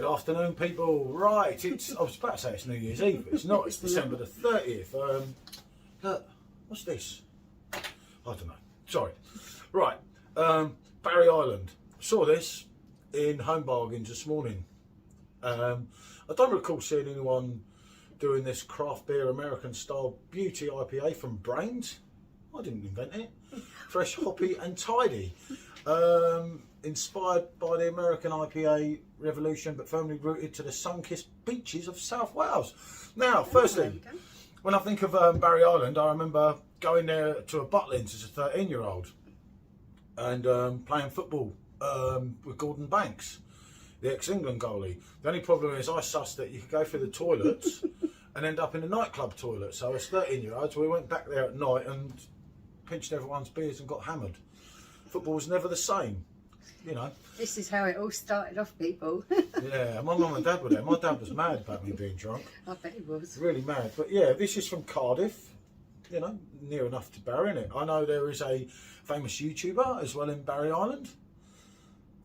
Good afternoon, people. Right, it's, I was about to say it's New Year's Eve, but it's not. It's December the 30th. Look, what's this? I don't know. Sorry. Right, Barry Island. Saw this in Home Bargains this morning. I don't recall seeing anyone doing this craft beer American style beauty IPA from Brains. I didn't invent it. Fresh, hoppy and tidy. Inspired by the American IPA revolution, but firmly rooted to the sun-kissed beaches of South Wales. Now, firstly, when I think of Barry Island, I remember going there to a Butlins as a 13-year-old and playing football with Gordon Banks, the ex-England goalie. The only problem is I sussed that you could go through the toilets and end up in a nightclub toilet. So as 13-year-olds, we went back there at night and pinched everyone's beers and got hammered. Football was never the same, you know. This is how it all started off, people. Yeah, my mum and dad were there. My dad was mad about me being drunk. I bet he was. Really mad. But yeah, this is from Cardiff, you know, near enough to Barry, innit? I know there is a famous YouTuber as well in Barry Island.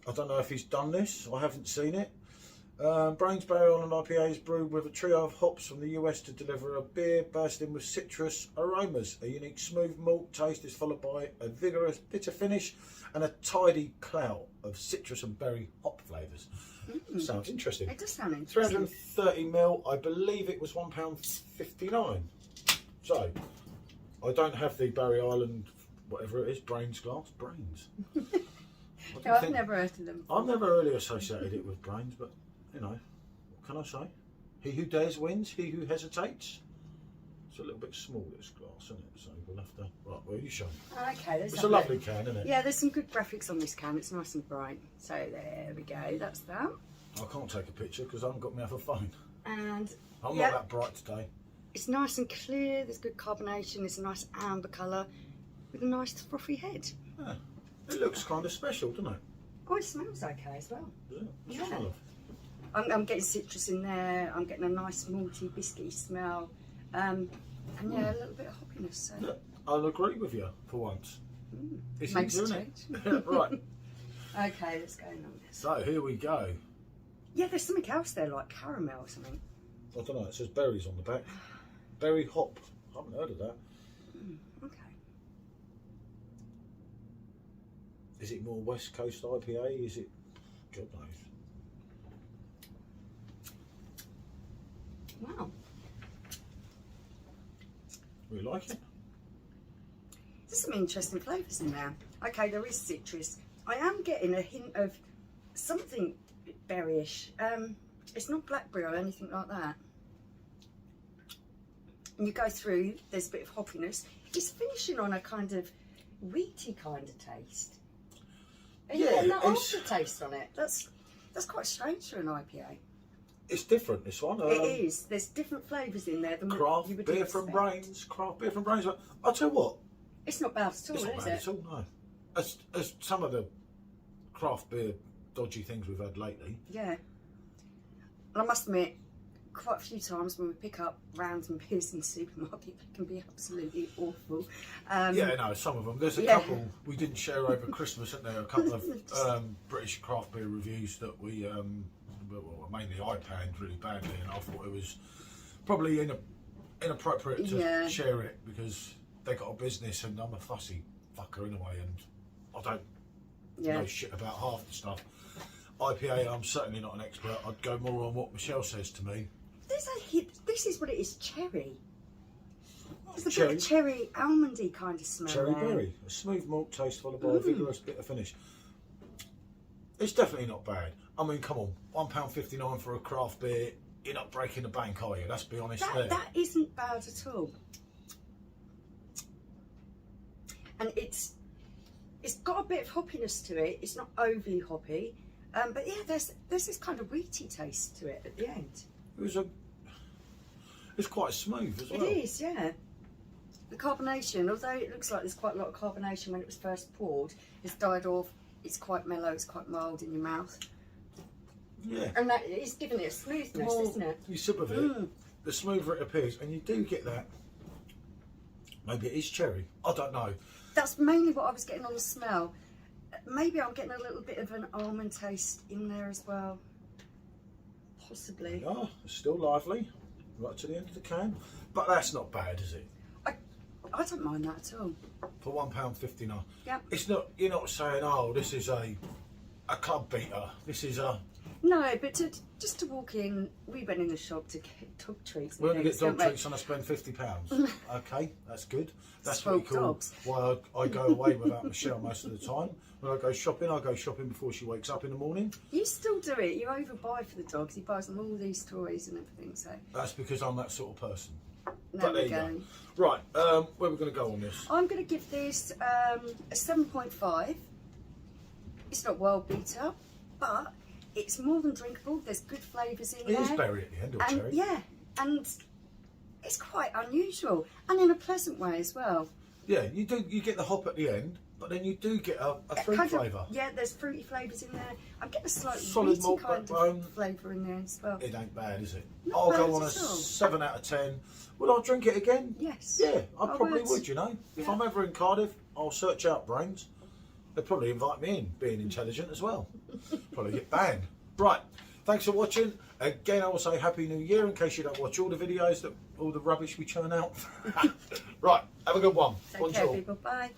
I don't know if he's done this. I haven't seen it. Brains Barry Island IPA is brewed with a trio of hops from the US to deliver a beer bursting with citrus aromas. A unique smooth malt taste is followed by a vigorous bitter finish and a tidy clout of citrus and berry hop flavours. Sounds interesting. It does sound interesting. 330ml, I believe it was £1.59. So, I don't have the Barry Island, whatever it is, Brains glass. Brains. No, I've never heard of them before. I've never really associated it with Brains, but you know, what can I say? He who dares wins, he who hesitates. It's a little bit small, this glass, isn't it? So we'll have to. Right, well, you show me. Okay, It's a lovely can, isn't it? Yeah, there's some good graphics on this can. It's nice and bright. So there we go. That's that. I can't take a picture because I haven't got my other phone. And I'm not that bright today. It's nice and clear. There's good carbonation. It's a nice amber colour with a nice frothy head. Yeah. It looks kind of special, doesn't it? Oh, it smells okay as well. Does it? What's it Yeah. smell of? I'm getting citrus in there. I'm getting a nice malty, biscuity smell. And yeah, a little bit of hoppiness. So. Yeah, I'll agree with you for once. It's Makes easy, a isn't change. it? Right. Okay, let's go on this. So here we go. Yeah, there's something else there, like caramel or something. I don't know. It says berries on the back. Berry hop. I haven't heard of that. Okay. Is it more West Coast IPA? Is it? God knows. Wow. We like it. There's some interesting flavours in there. Okay, there is citrus. I am getting a hint of something berryish. It's not blackberry or anything like that. And you go through, there's a bit of hoppiness. It's finishing on a kind of wheaty kind of taste. And Yeah, getting that it's- aftertaste on it. That's quite strange for an IPA. It's different, this one. It is. There's different flavours in there than Craft you would beer from expect. Brains. Craft beer from Brains. I'll tell you what. It's not bad at all, It's not is bad it? at all, no. As some of the craft beer dodgy things we've had lately. Yeah. And I must admit, quite a few times when we pick up random beers in the supermarket, they can be absolutely awful. Yeah, no, some of them. There's a couple we didn't share over Christmas, isn't there? A couple of British craft beer reviews that we, well, mainly I panned really badly, and I thought it was probably inappropriate to share it because they got a business and I'm a fussy fucker anyway, and I don't know shit about half the stuff. IPA, I'm certainly not an expert. I'd go more on what Michelle says to me. There's a hit. This is what it is, cherry. There's a Cherry. bit of cherry, almondy kind of smell Cherry there. berry. A smooth malt taste followed by a vigorous bitter finish. It's definitely not bad. I mean, come on, £1.59 for a craft beer. You're not breaking the bank, are you? Let's be honest there. That isn't bad at all. And it's got a bit of hoppiness to it. It's not overly hoppy. But yeah, there's this kind of wheaty taste to it at the end. It's quite smooth as well. It is, yeah. The carbonation, although it looks like there's quite a lot of carbonation when it was first poured, it's died off. It's quite mellow. It's quite mild in your mouth. Yeah. And that is giving it a smoothness, isn't it? You sip of it, the smoother it appears, and you do get that. Maybe it is cherry. I don't know. That's mainly what I was getting on the smell. Maybe I'm getting a little bit of an almond taste in there as well. possibly. Yeah, it's still lively, right to the end of the can. But that's not bad, is it? I don't mind that at all. For £1.59. Yep. It's not. You're not saying, oh, this is a club beater. This is a. No, but just to walk in, we went in the shop to get dog treats. We're going to things, get dog don't we? treats and I spend £50. Okay, that's good. That's what we Spoiled call dogs. why I go away without Michelle most of the time. When I go shopping before she wakes up in the morning. You still do it. You overbuy for the dogs. He buys them all these toys and everything. So That's because I'm that sort of person. there there we you go. Right, where are we going to go on this? I'm going to give this a 7.5. It's not world beater, but it's more than drinkable. There's good flavours in It there. is berry at the end, or And cherry. yeah, and it's quite unusual and in a pleasant way as well. Yeah, you get the hop at the end, but then you do get a fruit Kind of- flavour. Yeah, there's fruity flavours in there. I'm getting a slightly Solid meaty malt kind backbone. of flavour in there as well. It ain't bad, is it? Not I'll bad go on a at all. 7 out of 10. Would I drink it again? Yes. Yeah, I I probably would. would, you know. If Yeah. I'm ever in Cardiff, I'll search out Brains. They'll probably invite me in, being intelligent as well. Probably get banned. Right, thanks for watching. Again, I will say Happy New Year in case you don't watch all the videos, all the rubbish we churn out. Right, have a good one. Take care, Bonjour. people. Bye.